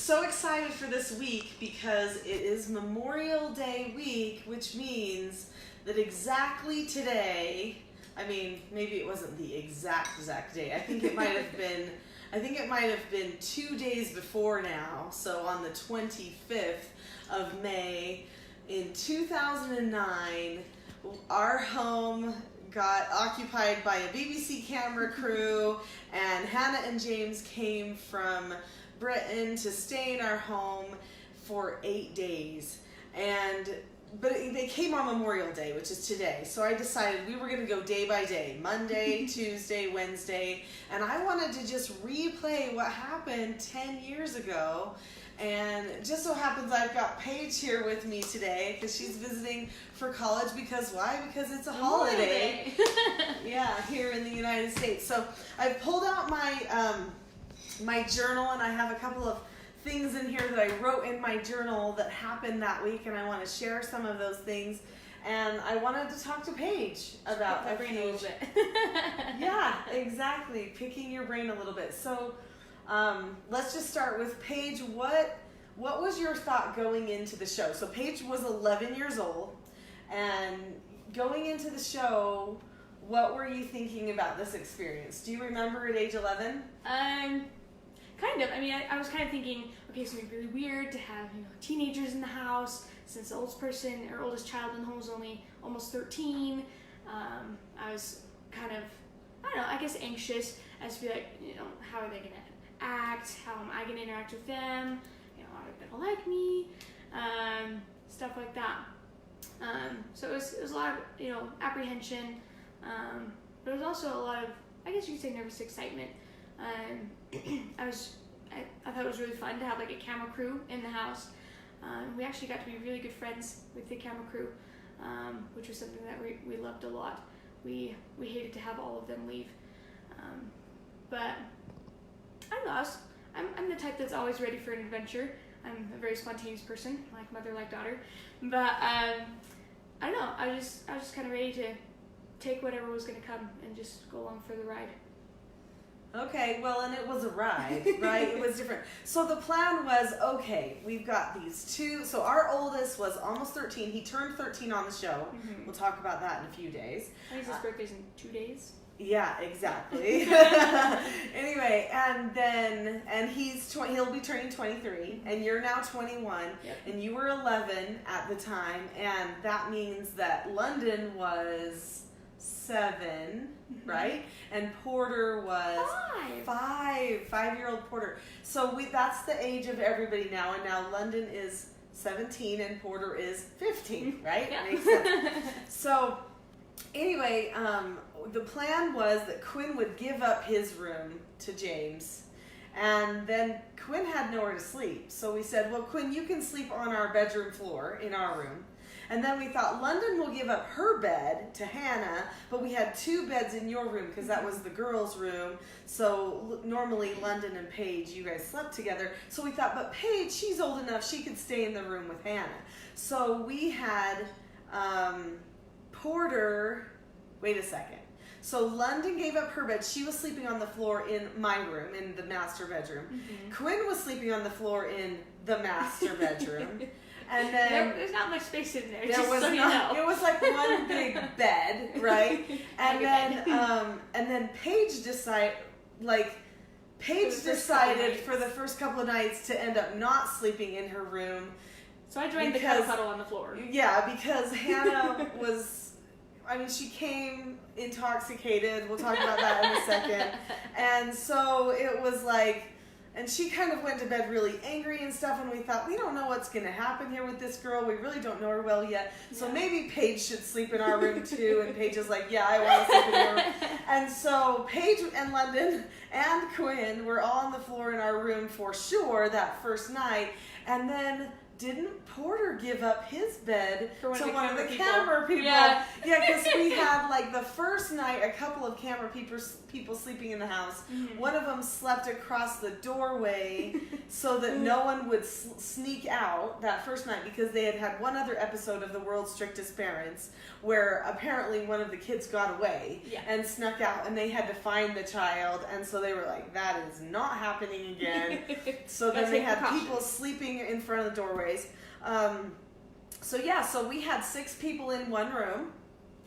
So excited for this week because it is Memorial Day week, which means that exactly today, I mean, maybe it wasn't the exact day. I think it might have been 2 days before now. So on the 25th of May in 2009, our home got occupied by a BBC camera crew, and Hannah and James came from Britain to stay in our home for 8 days. But they came on Memorial Day, which is today. So I decided we were going to go day by day, Monday, Tuesday, Wednesday, and I wanted to just replay what happened 10 years ago. And it just so happens I've got Paige here with me today because she's visiting for college. Because why? Because it's a holiday. Yeah, here in the United States. So I've pulled out my journal, and I have a couple of things in here that I wrote in my journal that happened that week, and I want to share some of those things. And I wanted to talk to Paige about my brain a little bit. Yeah, exactly. Picking your brain a little bit. So let's just start with Paige. What was your thought going into the show? So Paige was 11 years old, and going into the show, what were you thinking about this experience? Do you remember at age 11? Kind of. I mean, I was kind of thinking, okay, it's going to be really weird to have, teenagers in the house, since the oldest child in the home is only almost 13. I was kind of, I don't know, I guess anxious as to be like, how are they going to act? How am I going to interact with them? Are they going to like me? Stuff like that. So it was a lot of, apprehension, but it was also a lot of, I guess you could say, nervous excitement. I thought it was really fun to have like a camera crew in the house. We actually got to be really good friends with the camera crew, which was something that we loved a lot. We hated to have all of them leave, but I don't know. I'm the type that's always ready for an adventure. I'm a very spontaneous person, like mother, like daughter. But I don't know. I was just kind of ready to take whatever was going to come and just go along for the ride. Okay, well, and it was a ride, right? It was different. So the plan was, okay, we've got these two. So our oldest was almost 13. He turned 13 on the show. Mm-hmm. We'll talk about that in a few days. I think his birthday's in 2 days. Yeah, exactly. Anyway, and he'll be turning 23, and you're now 21, yep. And you were 11 at the time, and that means that London was 7, right? And Porter was 5-year-old Porter. So that's the age of everybody now, and now London is 17 and Porter is 15, right? Yeah. Makes sense. So anyway, the plan was that Quinn would give up his room to James, and then Quinn had nowhere to sleep. So we said, well, Quinn, you can sleep on our bedroom floor in our room. And then we thought London will give up her bed to Hannah, but we had 2 beds in your room because that was the girls' room. So normally London and Paige, you guys slept together. So we thought, but Paige, she's old enough, she could stay in the room with Hannah. So we had Porter, wait a second. So London gave up her bed. She was sleeping on the floor in my room, in the master bedroom. Mm-hmm. Quinn was sleeping on the floor in the master bedroom. And then there's not much space in there. It was like one big bed, right? And then Paige decided for the first couple of nights to end up not sleeping in her room. So I joined the cuddle on the floor. Yeah, because Hannah she came intoxicated. We'll talk about that in a second. And so it was like, and she kind of went to bed really angry and stuff, and we thought, we don't know what's going to happen here with this girl. We really don't know her well yet. So maybe Paige should sleep in our room too. And Paige is like, yeah, I want to sleep in your room. And so Paige and London and Quinn were all on the floor in our room for sure that first night. And then didn't Porter give up his bed to one of the camera people? Yeah, because we had like the first night a couple of camera people people sleeping in the house. Mm-hmm. One of them slept across the doorway so that no one would sneak out that first night, because they had one other episode of The World's Strictest Parents where apparently one of the kids got away and snuck out, and they had to find the child, and so they were like, that is not happening again. So then they had people sleeping in front of the doorways. So we had 6 people in one room.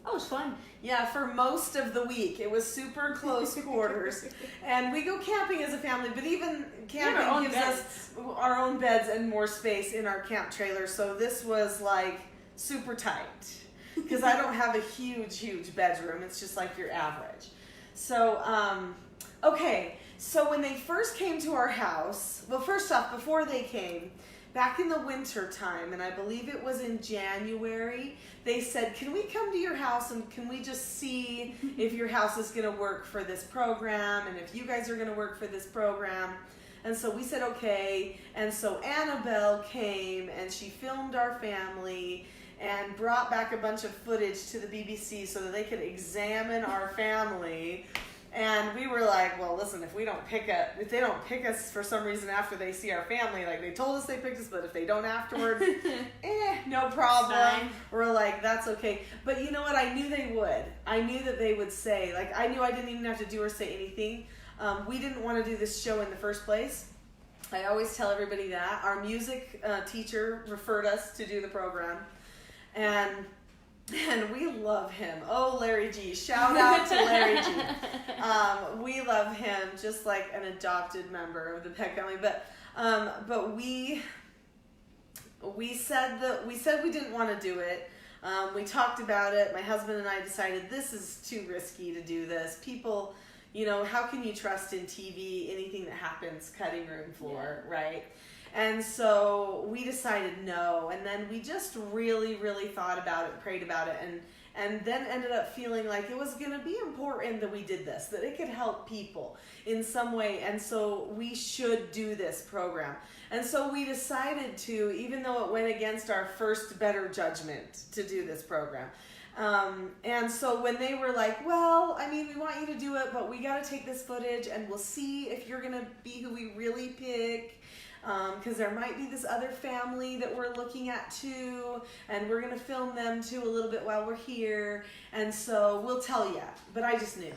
Oh, it was fun. Yeah, for most of the week. It was super close quarters. And we go camping as a family, but even camping gives us our own beds and more space in our camp trailer. So this was like super tight, because I don't have a huge bedroom. It's just like your average. So, okay. So when they first came to our house, well, first off, before they came, back in the winter time, and I believe it was in January, they said, can we come to your house and can we just see if your house is going to work for this program and if you guys are going to work for this program? And so we said, okay. And so Annabelle came and she filmed our family and brought back a bunch of footage to the BBC so that they could examine our family. And we were like, well, listen, if they don't pick us for some reason after they see our family, like they told us they picked us, but if they don't afterwards, no problem. We're like, that's okay. But you know what? I knew they would. I knew that they would say, like, I knew I didn't even have to do or say anything. We didn't want to do this show in the first place. I always tell everybody that. Our music teacher referred us to do the program. And we love him. Oh, Larry G. Shout out to Larry G. We love him just like an adopted member of the Peck family. But we said we didn't want to do it. We talked about it. My husband and I decided this is too risky to do this. People, how can you trust in TV anything that happens cutting room floor, right? And so we decided no, and then we just really, really thought about it, prayed about it, and then ended up feeling like it was going to be important that we did this, that it could help people in some way, and so we should do this program. And so we decided to, even though it went against our first better judgment, to do this program. And so when they were like, well, I mean, we want you to do it, but we got to take this footage, and we'll see if you're going to be who we really pick. Because there might be this other family that we're looking at too, and we're going to film them too a little bit while we're here, and so we'll tell you. But I just knew.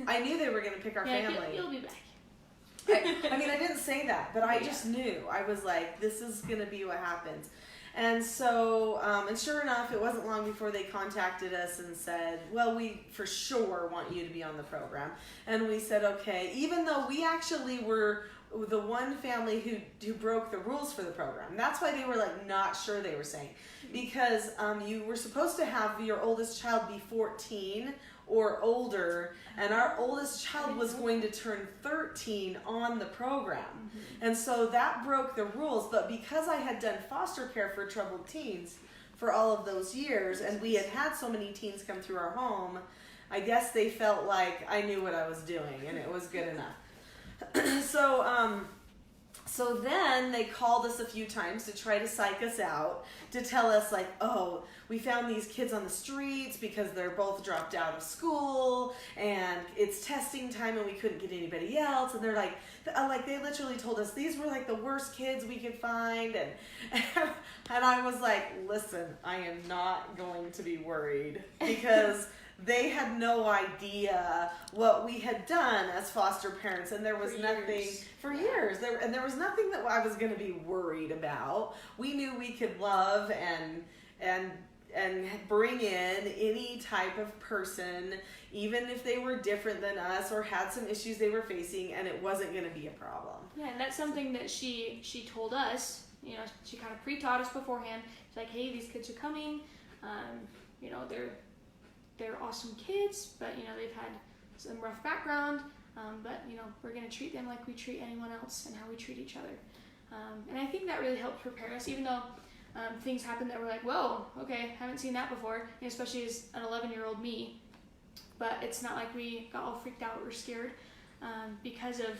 I knew they were going to pick our family. You'll be back. I mean, I didn't say that, but I just knew. I was like, this is going to be what happens. And so, and sure enough, it wasn't long before they contacted us and said, well, we for sure want you to be on the program. And we said, okay, even though we actually were the one family who broke the rules for the program. That's why they were like not sure, they were saying. Because you were supposed to have your oldest child be 14 or older, and our oldest child was going to turn 13 on the program. Mm-hmm. And so that broke the rules, but because I had done foster care for troubled teens for all of those years, and we had so many teens come through our home, I guess they felt like I knew what I was doing, and it was good enough. So then they called us a few times to try to psych us out, to tell us like, oh, we found these kids on the streets because they're both dropped out of school and it's testing time and we couldn't get anybody else. And they're like they literally told us these were like the worst kids we could find. And I was like, listen, I am not going to be worried, because they had no idea what we had done as foster parents, and there was nothing for years. There was nothing that I was going to be worried about. We knew we could love and bring in any type of person, even if they were different than us or had some issues they were facing, and it wasn't going to be a problem. Yeah, and that's something that she told us. She kind of pre-taught us beforehand. She's like, hey, these kids are coming. They're awesome kids, but they've had some rough background, but we're going to treat them like we treat anyone else and how we treat each other. And I think that really helped prepare us, even though things happened that were like, whoa, okay, haven't seen that before, especially as an 11-year-old me. But it's not like we got all freaked out or scared because of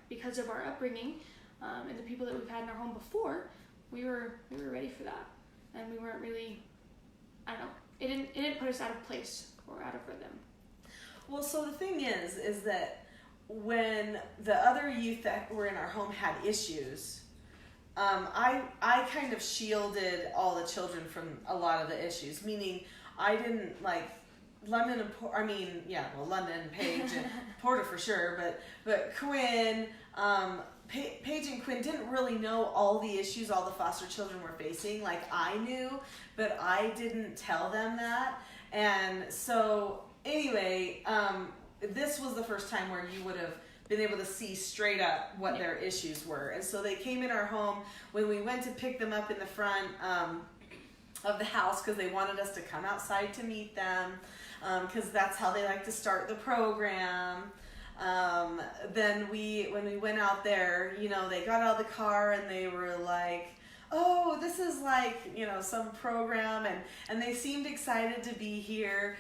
because of our upbringing and the people that we've had in our home before. We were ready for that, and we weren't really, I don't know. It didn't put us out of place or out of rhythm. Well, so the thing is that when the other youth that were in our home had issues, I kind of shielded all the children from a lot of the issues, meaning I didn't like London and London, Paige, and Porter for sure, but Quinn, Paige and Quinn didn't really know all the issues all the foster children were facing. Like I knew, but I didn't tell them that. And so anyway, this was the first time where you would have been able to see straight up what their issues were. And so they came in our home when we went to pick them up in the front of the house because they wanted us to come outside to meet them because that's how they like to start the program. Then when we went out there, they got out of the car and they were like, oh, this is like, some program, and they seemed excited to be here.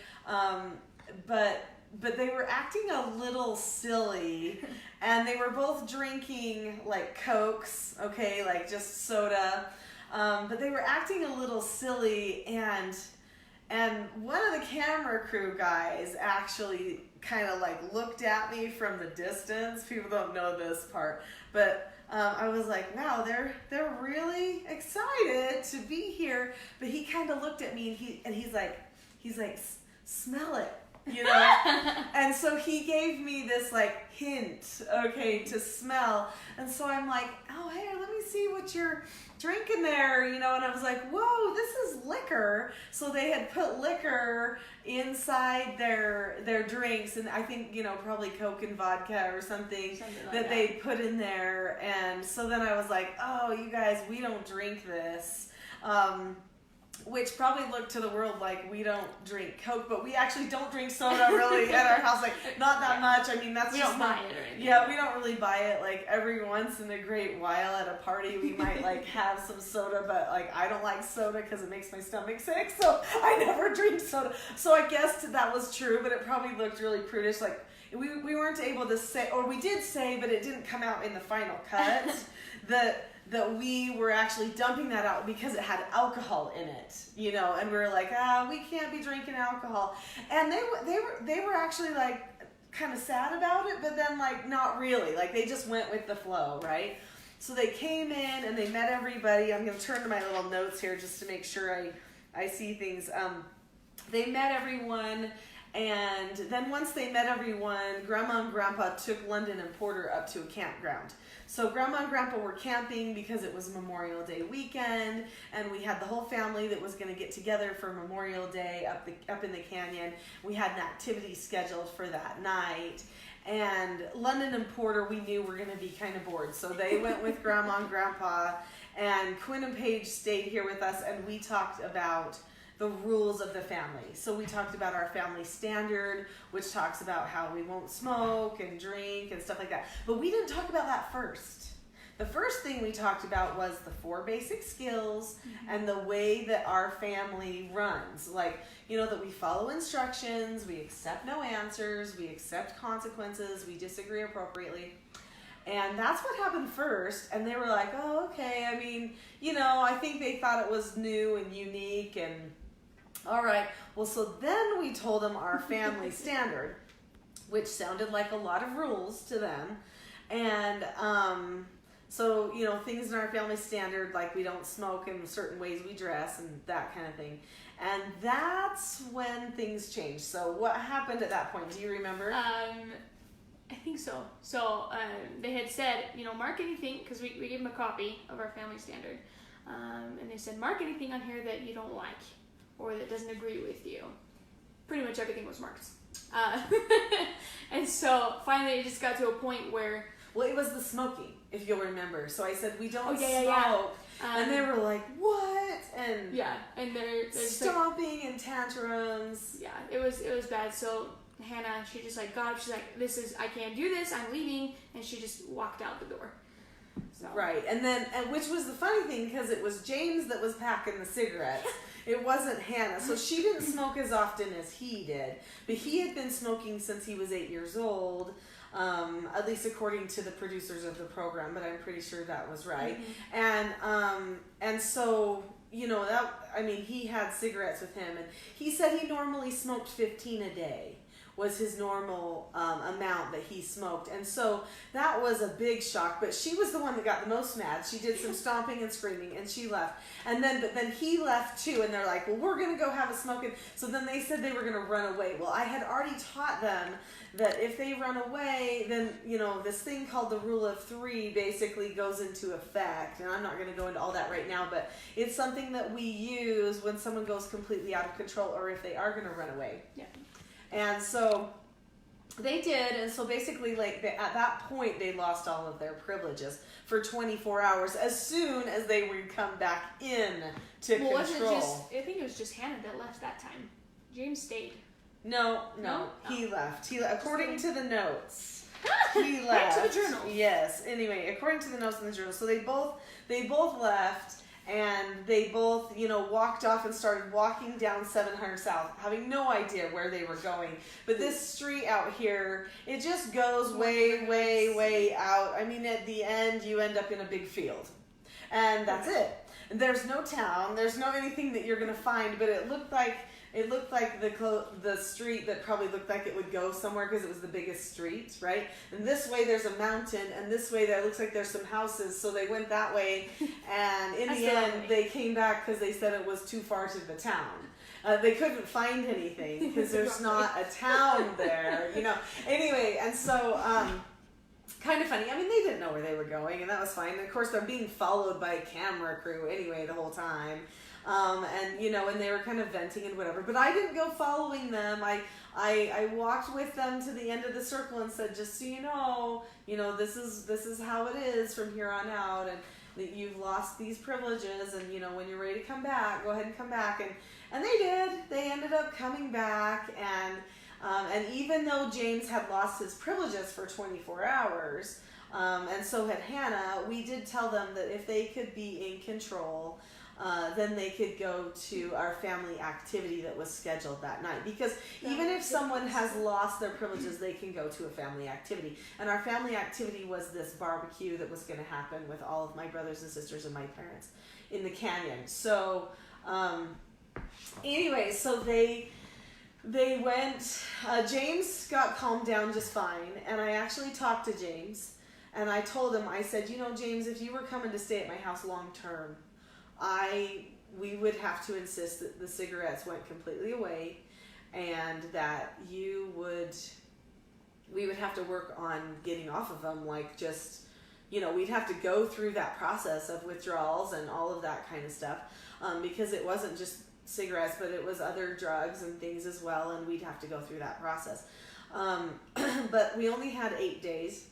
But they were acting a little silly, and they were both drinking like Cokes, okay, like just soda. But they were acting a little silly, and one of the camera crew guys actually kind of like looked at me from the distance. People don't know this part, but I was like, wow, they're really excited to be here. But he kind of looked at me and he's like, smell it. And so he gave me this like hint, okay, to smell. And so I'm like, oh, hey, let me see what you're drinking there, and I was like, whoa, this is liquor. So they had put liquor inside their drinks, and I think, probably Coke and vodka or something like that they put in there. And so then I was like, oh, you guys, we don't drink this. Which probably looked to the world like we don't drink Coke, but we actually don't drink soda really at our house. Like not that much. I mean, we don't buy it or anything. Yeah, we don't really buy it. Like every once in a great while at a party, we might like have some soda, but like I don't like soda because it makes my stomach sick, so I never drink soda. So I guess that was true, but it probably looked really prudish. Like we weren't able to say, or we did say, but it didn't come out in the final cut that we were actually dumping that out because it had alcohol in it, and we were like, we can't be drinking alcohol. And they were actually like kind of sad about it, but then like not really, like they just went with the flow, right? So they came in and they met everybody. I'm going to turn to my little notes here just to make sure I see things. They met everyone. And then once they met everyone, Grandma and Grandpa took London and Porter up to a campground. So Grandma and Grandpa were camping because it was Memorial Day weekend, and we had the whole family that was going to get together for Memorial Day up in the canyon. We had an activity scheduled for that night. And London and Porter, we knew were going to be kind of bored. So they went with Grandma and Grandpa, and Quinn and Paige stayed here with us, and we talked about the rules of the family. So we talked about our family standard, which talks about how we won't smoke and drink and stuff like that. But we didn't talk about that first. The first thing we talked about was the 4 basic skills and the way that our family runs. Like, that we follow instructions, we accept no answers, we accept consequences, we disagree appropriately. And that's what happened first. And they were like, oh, okay. I mean, I think they thought it was new and unique and all right. Well, so then we told them our family standard, which sounded like a lot of rules to them. And so, things in our family standard, like we don't smoke in certain ways we dress and that kind of thing. And that's when things changed. So what happened at that point? Do you remember? I think so. So they had said, mark anything, because we gave them a copy of our family standard. And they said, mark anything on here that you don't like or that doesn't agree with you. Pretty much everything was marked. And so finally it just got to a point where... Well, it was the smoking, if you'll remember. So I said, we don't smoke. Yeah. And they were like, what? And and they're stomping and tantrums. Yeah, it was bad. So Hannah, she just like got up. She's like, I can't do this. I'm leaving. And she just walked out the door. So. Right. And which was the funny thing, because it was James that was packing the cigarettes. It wasn't Hannah. So she didn't smoke as often as he did. But he had been smoking since he was 8 years old. At least according to the producers of the program, but I'm pretty sure that was right. Mm-hmm. And so, he had cigarettes with him, and he said he normally smoked 15 a day, was his normal amount that he smoked. And so that was a big shock, but she was the one that got the most mad. She did some stomping and screaming, and she left. But then he left too, and they're like, well, we're going to go have a smoke. And so then they said they were going to run away. Well, I had already taught them that if they run away, then, this thing called the rule of 3 basically goes into effect. And I'm not going to go into all that right now, but it's something that we use when someone goes completely out of control or if they are going to run away. Yeah. And so they did, and so basically, at that point, they lost all of their privileges for 24 hours as soon as they would come back in to control. I think it was just Hannah that left that time. James stayed. No, he left. According to the notes, he left. Back to the journal. Yes. Anyway, according to the notes in the journal, so they both left. And they both, walked off and started walking down 700 South, having no idea where they were going. But this street out here, it just goes way, way, way out. I mean, at the end, you end up in a big field. And that's it. And there's no town. There's no anything that you're going to find. But it looked like the street that probably looked like it would go somewhere because it was the biggest street, right? And this way there's a mountain, and this way there looks like there's some houses, so they went that way, and in the end they came back because they said it was too far to the town. They couldn't find anything because there's not a town there, Anyway, and so kind of funny. I mean, they didn't know where they were going, and that was fine. And of course, they're being followed by a camera crew anyway the whole time. And they were kind of venting and whatever, but I didn't go following them. I walked with them to the end of the circle and said, just so you know, this is how it is from here on out, and that you've lost these privileges, and when you're ready to come back, go ahead and come back. And they did. They ended up coming back, and even though James had lost his privileges for 24 hours, and so had Hannah, we did tell them that if they could be in control, then they could go to our family activity that was scheduled that night. Because even if someone has lost their privileges, they can go to a family activity. And our family activity was this barbecue that was going to happen with all of my brothers and sisters and my parents in the canyon. So, anyway, so they went, James got calmed down just fine. And I actually talked to James. And I told him, I said, James, if you were coming to stay at my house long term, we would have to insist that the cigarettes went completely away, and that we would have to work on getting off of them, we'd have to go through that process of withdrawals and all of that kind of stuff, because it wasn't just cigarettes, but it was other drugs and things as well, and we'd have to go through that process. But we only had 8 days.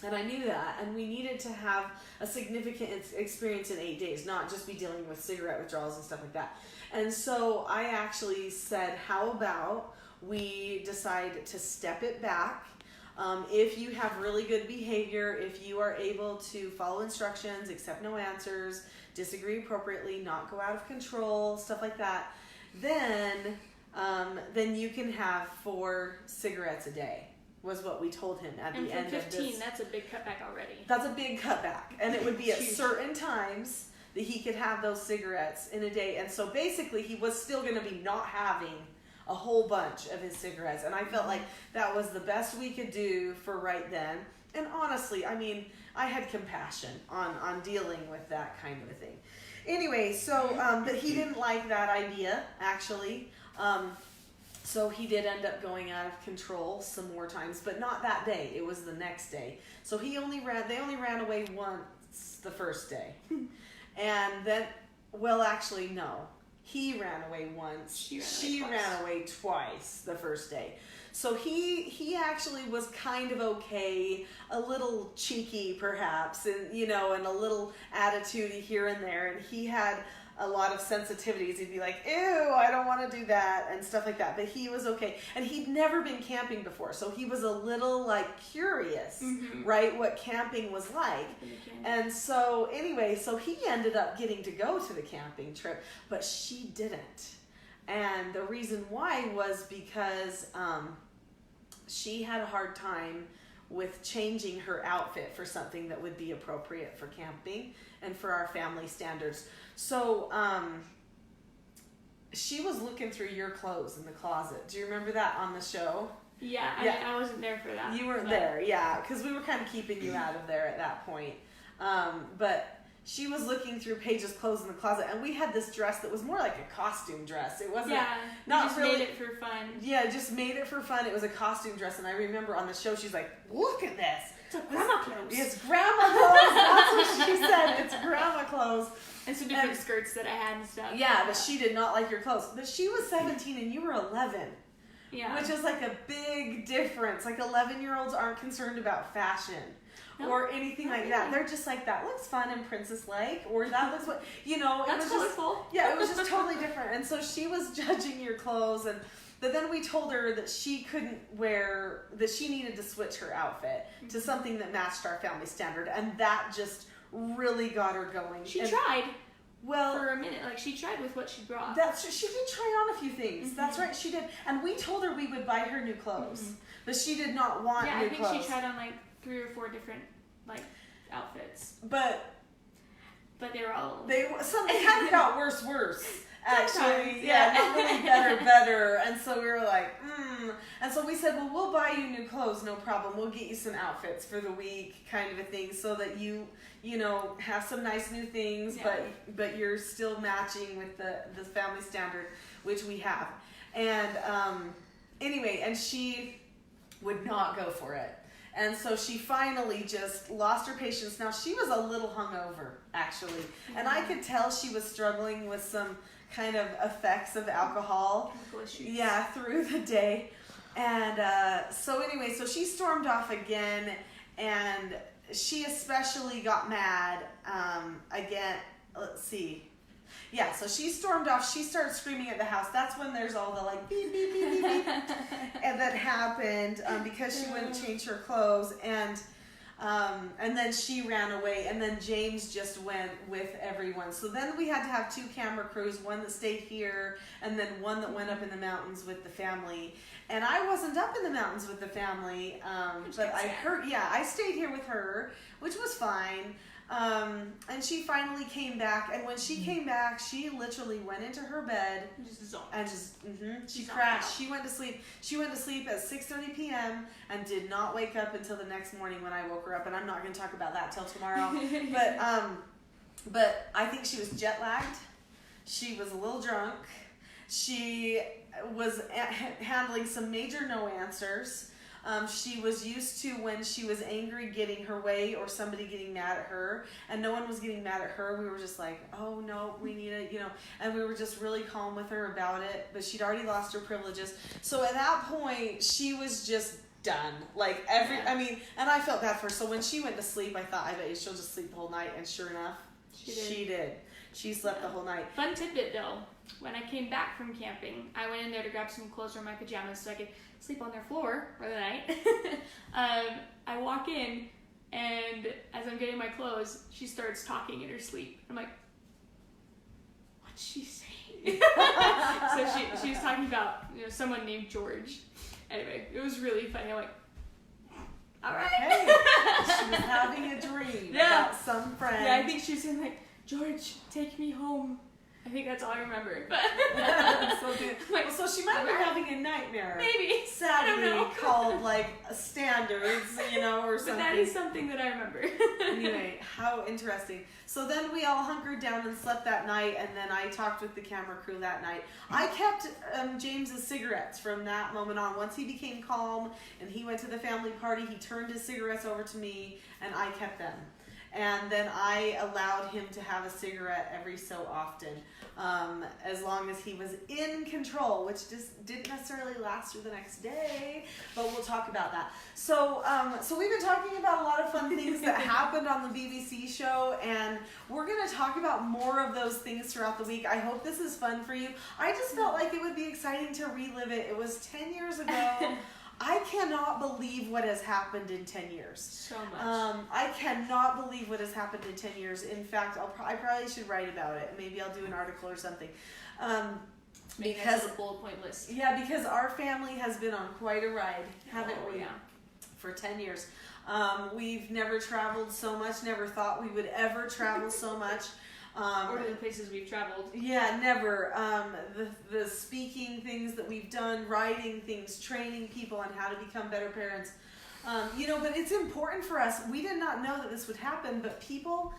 And I knew that, and we needed to have a significant experience in 8 days, not just be dealing with cigarette withdrawals and stuff like that. And so I actually said, how about we decide to step it back? If you have really good behavior, if you are able to follow instructions, accept no answers, disagree appropriately, not go out of control, stuff like that, then you can have 4 cigarettes a day. Was what we told him at the end of this. And 15, that's a big cutback already. That's a big cutback. And it would be at certain times that he could have those cigarettes in a day. And so basically he was still going to be not having a whole bunch of his cigarettes. And I felt like that was the best we could do for right then. And honestly, I mean, I had compassion on dealing with that kind of a thing. Anyway, so, but he didn't like that idea, actually. So he did end up going out of control some more times, but not that day. It was the next day. So they only ran away once the first day. And then, well, actually, no. He ran away once. She ran away twice the first day. So he actually was kind of okay, a little cheeky perhaps, and and a little attitude here and there. And he had a lot of sensitivities. He'd be like, ew, I don't want to do that, and stuff like that. But he was okay. And he'd never been camping before, so he was a little curious, right, what camping was like. And so anyway, so he ended up getting to go to the camping trip, but she didn't. And the reason why was because she had a hard time with changing her outfit for something that would be appropriate for camping and for our family standards. So she was looking through your clothes in the closet. Do you remember that on the show? Yeah, I mean, I wasn't there for that. You weren't there, yeah, because we were kind of keeping you out of there at that point. But she was looking through Paige's clothes in the closet, and we had this dress that was more like a costume dress. It wasn't, not just really, made it for fun. Yeah, just made it for fun. It was a costume dress, and I remember on the show, she's like, look at this. It's grandma clothes. It's grandma clothes. That's what she said. It's grandma clothes. And some different skirts that I had and stuff. Yeah, but she did not like your clothes. But she was 17 and you were 11. Yeah. Which is like a big difference. Like 11-year-olds aren't concerned about fashion or anything like that. They're just like, that looks fun and princess-like, or that looks what, you know. That's colorful. Yeah, it was just totally different. And so she was judging your clothes, but then we told her that she couldn't wear, that she needed to switch her outfit to something that matched our family standard. And that just really got her going. She tried. Well, for a minute, like she tried with what she brought. She did try on a few things. That's right, she did. And we told her we would buy her new clothes, but she did not want new clothes. Yeah, I think she tried on like 3 or 4 different like outfits. But they were all some kind of got worse. Actually, not really better. And so we were like, And so we said, well, we'll buy you new clothes, no problem. We'll get you some outfits for the week, kind of a thing, so that you know, have some nice new things, but you're still matching with the family standard, which we have. And anyway, and she would not go for it. And so she finally just lost her patience. Now, she was a little hungover, actually. And I could tell she was struggling with some kind of effects of alcohol. Yeah, through the day. And so anyway, so she stormed off again, and she especially got mad again. Let's see. Yeah, so she stormed off. She started screaming at the house. That's when there's all the like beep, beep, beep, beep, beep. And that happened because she wouldn't change her clothes. And then she ran away. And then James just went with everyone. So then we had to have 2 camera crews, one that stayed here and then one that went up in the mountains with the family. And I wasn't up in the mountains with the family, but I stayed here with her, which was fine. And she finally came back, and when she came back, she literally went into her bed and she crashed. She went to sleep. She went to sleep at 6:30 p.m. and did not wake up until the next morning when I woke her up. And I'm not going to talk about that till tomorrow. But I think she was jet lagged. She was a little drunk. She was handling some major no answers. She was used to, when she was angry, getting her way or somebody getting mad at her, and no one was getting mad at her. We were just like, oh no, we need it, and we were just really calm with her about it, but she'd already lost her privileges. So at that point, she was just done. Like and I felt bad for her. So when she went to sleep, I thought, I bet she'll just sleep the whole night, and sure enough, she did. She slept the whole night. Fun tidbit though, when I came back from camping, I went in there to grab some clothes or my pajamas so I could sleep on their floor for the night. I walk in, and as I'm getting my clothes, she starts talking in her sleep. I'm like, what's she saying? So she was talking about someone named George. Anyway, it was really funny. I'm like, all right. Hey, she was having a dream about some friend. Yeah, I think she was saying like, George, take me home. I think that's all I remember. But so good. So she might be having a nightmare. Maybe. Sadly called like standards, or something. But that is something that I remember. Anyway, how interesting. So then we all hunkered down and slept that night, and then I talked with the camera crew that night. I kept James's cigarettes from that moment on. Once he became calm and he went to the family party, he turned his cigarettes over to me, and I kept them. And then I allowed him to have a cigarette every so often, as long as he was in control, which just didn't necessarily last through the next day, but we'll talk about that. So we've been talking about a lot of fun things that happened on the BBC show, and we're going to talk about more of those things throughout the week. I hope this is fun for you. I just felt like it would be exciting to relive it. It was 10 years ago. I cannot believe what has happened in 10 years. So much. I cannot believe what has happened in 10 years. In fact, I probably should write about it. Maybe I'll do an article or something. Because a bullet point list. Yeah, because our family has been on quite a ride, haven't we? Yeah. For 10 years. We've never traveled so much, never thought we would ever travel so much. Or to the places we've traveled. Yeah, never. The speaking things that we've done, writing things, training people on how to become better parents. But it's important for us. We did not know that this would happen, but people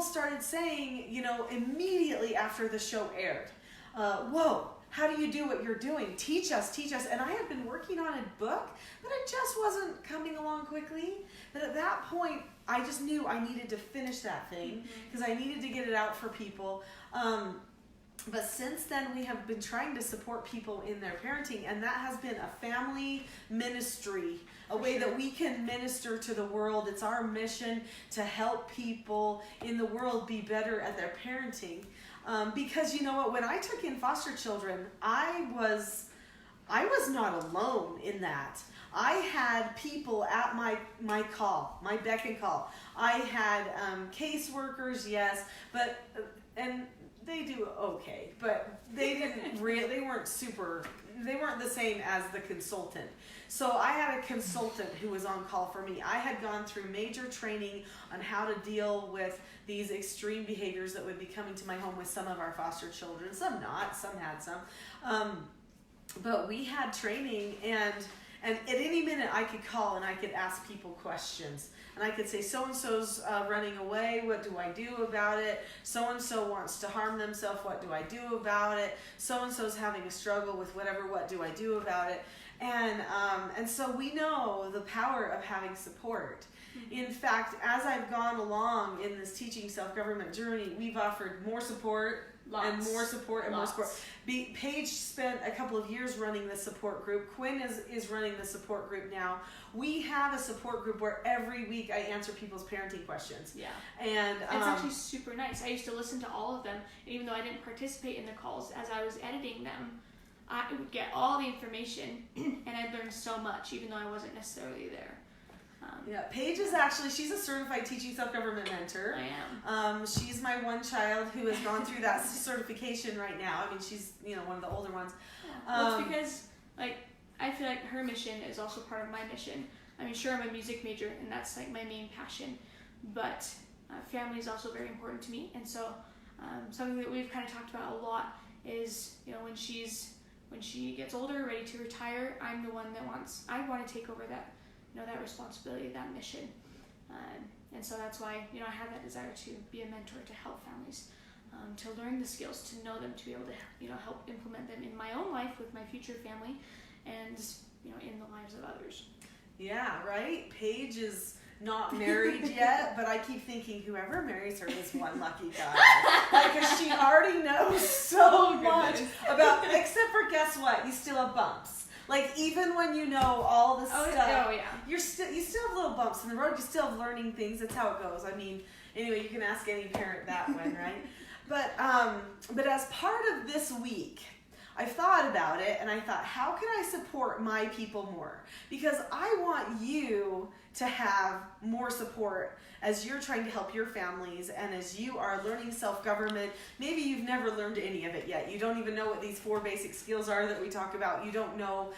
started saying, immediately after the show aired, whoa, how do you do what you're doing? Teach us. And I had been working on a book, but it just wasn't coming along quickly. But at that point, I just knew I needed to finish that thing because I needed to get it out for people. But since then, we have been trying to support people in their parenting, and that has been a family ministry, a way that we can minister to the world. It's our mission to help people in the world be better at their parenting. Because you know what, when I took in foster children, I was not alone in that. I had people at my beck and call. I had caseworkers, yes, but and they do okay, but they weren't the same as the consultant. So I had a consultant who was on call for me. I had gone through major training on how to deal with these extreme behaviors that would be coming to my home with some of our foster children. Some not, some had some. But we had training, and at any minute I could call and I could ask people questions. And I could say, so-and-so's running away, what do I do about it? So-and-so wants to harm themselves, what do I do about it? So-and-so's having a struggle with whatever, what do I do about it? And so we know the power of having support. In fact, as I've gone along in this teaching self-government journey, we've offered more support. And more support. Paige spent a couple of years running the support group. Quinn is running the support group now. We have a support group where every week I answer people's parenting questions. Yeah. And it's actually super nice. I used to listen to all of them, and even though I didn't participate in the calls, as I was editing them, I would get all the information, and I'd learn so much, even though I wasn't necessarily there. Paige is she's a certified teaching self-government mentor. I am. She's my one child who has gone through that certification right now. I mean, she's, one of the older ones. Well, it's because, I feel like her mission is also part of my mission. I mean, sure, I'm a music major, and that's, my main passion. But family is also very important to me. And so something that we've kind of talked about a lot is, when she gets older, ready to retire, I'm the one I want to take over that, that responsibility, that mission. And so that's why, I have that desire to be a mentor, to help families, to learn the skills, to know them, to be able to, help implement them in my own life with my future family and, in the lives of others. Yeah, right? Paige is not married yet, but I keep thinking whoever marries her is one lucky guy. Because she already knows so much about, except for guess what? You still have bumps. Even when you know all the stuff, you still have little bumps in the road. You still have learning things. That's how it goes. I mean, anyway, you can ask any parent that one, right? But as part of this week, I thought about it, and I thought, how can I support my people more? Because I want you to have more support as you're trying to help your families and as you are learning self-government. Maybe you've never learned any of it yet. You don't even know what these 4 basic skills are that we talk about. You don't know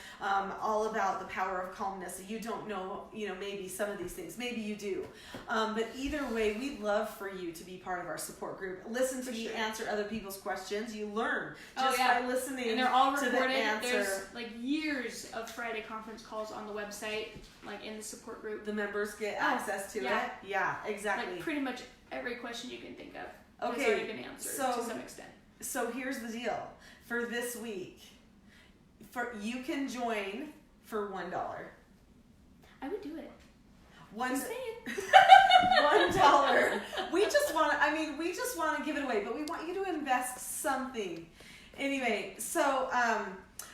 all about the power of calmness. You don't know, maybe some of these things. Maybe you do. But either way, we'd love for you to be part of our support group. Listen to me answer other people's questions. You learn just by listening. And they're all recorded. To the answer. There's years of Friday conference calls on the website, in the support group. The members get access to it. Yeah, exactly. Pretty much every question you can think of has already been answered to some extent. So here's the deal. For this week, you can join for $1. I would do it. $1. We just want to give it away, but we want you to invest something. Anyway, so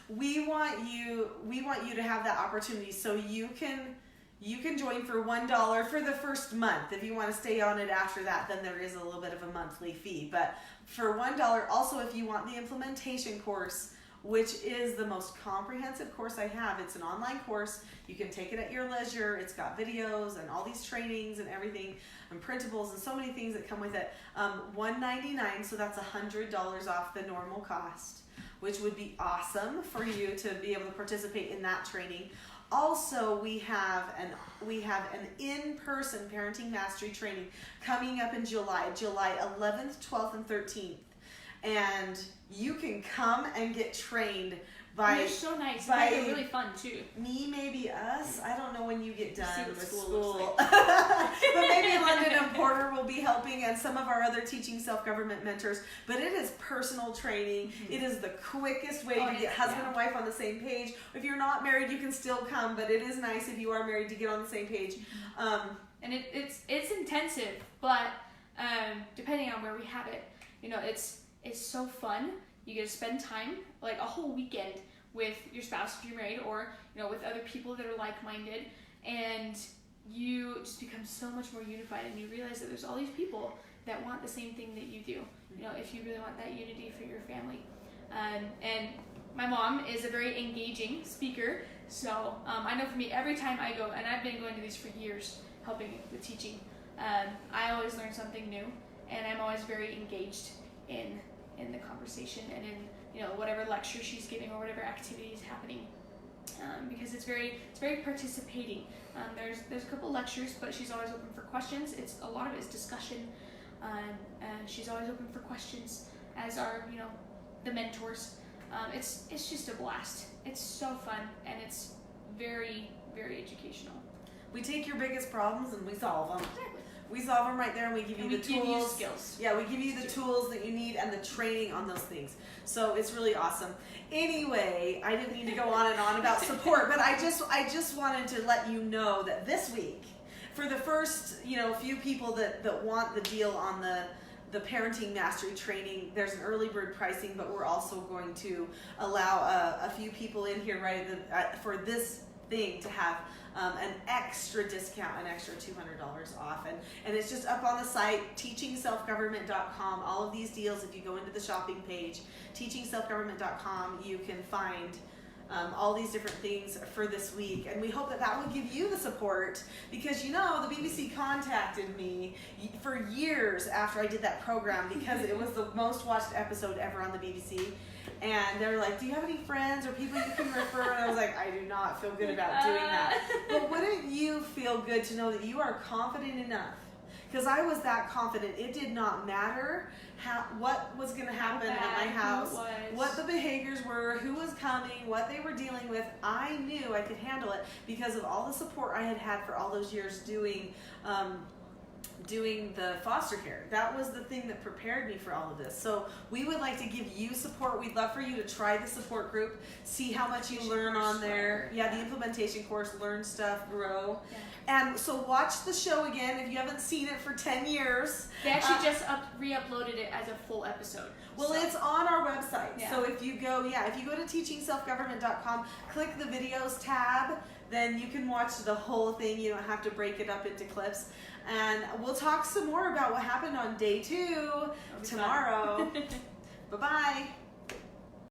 we want you to have that opportunity, so you can join for $1 for the first month. If you want to stay on it after that, then there is a little bit of a monthly fee. But for $1, also if you want the implementation course, which is the most comprehensive course I have. It's an online course. You can take it at your leisure. It's got videos and all these trainings and everything and printables and so many things that come with it. $199, so that's $100 off the normal cost, which would be awesome for you to be able to participate in that training. Also, we have an in-person parenting mastery training coming up in July 11th, 12th, and 13th. And you can come and get trained by. They're so nice. They're really fun too. Me, maybe us. I don't know when you get done with school. Like. But maybe London and Porter will be helping, and some of our other teaching self-government mentors. But it is personal training. Mm-hmm. It is the quickest way to get husband and wife on the same page. If you're not married, you can still come, but it is nice if you are married to get on the same page. Mm-hmm. And it's intensive, but depending on where we have it, it's so fun. You get to spend time, like a whole weekend, with your spouse if you're married, or with other people that are like-minded, and you just become so much more unified, and you realize that there's all these people that want the same thing that you do. If you really want that unity for your family. And my mom is a very engaging speaker, so I know for me, every time I go, and I've been going to these for years, helping with teaching, I always learn something new, and I'm always very engaged in the conversation and in whatever lecture she's giving or whatever activity is happening, because it's very participating. There's a couple lectures, but she's always open for questions. A lot of it is discussion, and she's always open for questions, as are the mentors. It's just a blast. It's so fun, and it's very, very educational. We take your biggest problems and we solve them. Exactly. We solve them right there, and we give you the tools. Give you skills. Yeah, we give you the tools that you need and the training on those things. So it's really awesome. Anyway, I didn't need to go on and on about support, but I just wanted to let you know that this week, for the first few people that want the deal on the parenting mastery training, there's an early bird pricing, but we're also going to allow a few people in here for this thing to have an extra discount, an extra $200 off, and it's just up on the site, teachingselfgovernment.com. All of these deals, if you go into the shopping page, teachingselfgovernment.com, you can find all these different things for this week, and we hope that will give you the support, because the BBC contacted me for years after I did that program, because it was the most watched episode ever on the BBC. And they're like, do you have any friends or people you can refer? And I was like, I do not feel good about doing that. But wouldn't you feel good to know that you are confident enough? Because I was that confident. It did not matter what was going to happen at my house, what the behaviors were, who was coming, what they were dealing with. I knew I could handle it because of all the support I had for all those years doing the foster care. That was the thing that prepared me for all of this. So we would like to give you support. We'd love for you to try the support group, see how much you learn on there. Yeah, the implementation course, learn stuff, grow. Yeah. And so watch the show again if you haven't seen it for 10 years. They actually just re-uploaded it as a full episode. Well, it's on our website. Yeah. So if you go to teachingselfgovernment.com, click the videos tab, then you can watch the whole thing. You don't have to break it up into clips. And we'll talk some more about what happened on day 2 tomorrow. Bye-bye.